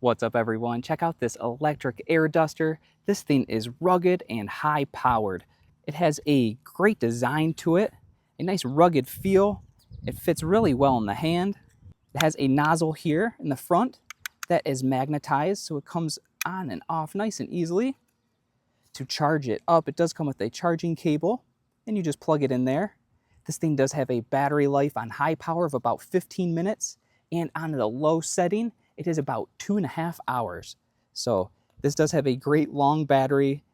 What's up everyone? Check out this electric air duster. This thing is rugged and high powered. It has a great design to it, a nice rugged feel. It fits really well in the hand. It has a nozzle here in the front that is magnetized, so it comes on and off nice and easily. To charge it up, it does come with a charging cable, and you just plug it in there. This thing does have a battery life on high power of about 15 minutes, and on the low setting, it is about 2.5 hours. So this does have a great long battery,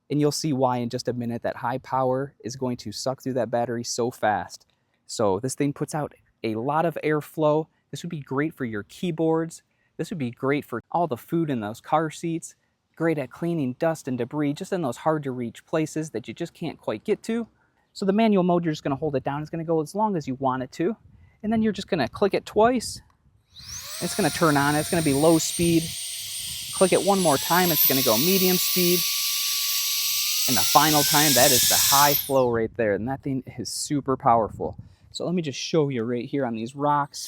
and you'll see why in just a minute. That high power is going to suck through that battery so fast. So this thing puts out a lot of airflow. This would be great for your keyboards. This would be great for all the food in those car seats. Great at cleaning dust and debris just in those hard to reach places that you just can't quite get to. So the manual mode, you're just going to hold it down. It's going to go as long as you want it to. And then you're just going to click it twice. It's going to turn on. It's going to be low speed. Click it one more time. It's going to go medium speed. And the final time, that is the high flow right there. And that thing is super powerful. So let me just show you right here on these rocks.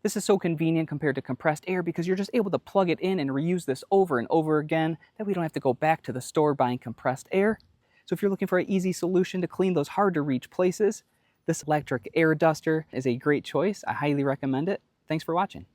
This is so convenient compared to compressed air because you're just able to plug it in and reuse this over and over again, that we don't have to go back to the store buying compressed air. So if you're looking for an easy solution to clean those hard to reach places, this electric air duster is a great choice. I highly recommend it. Thanks for watching.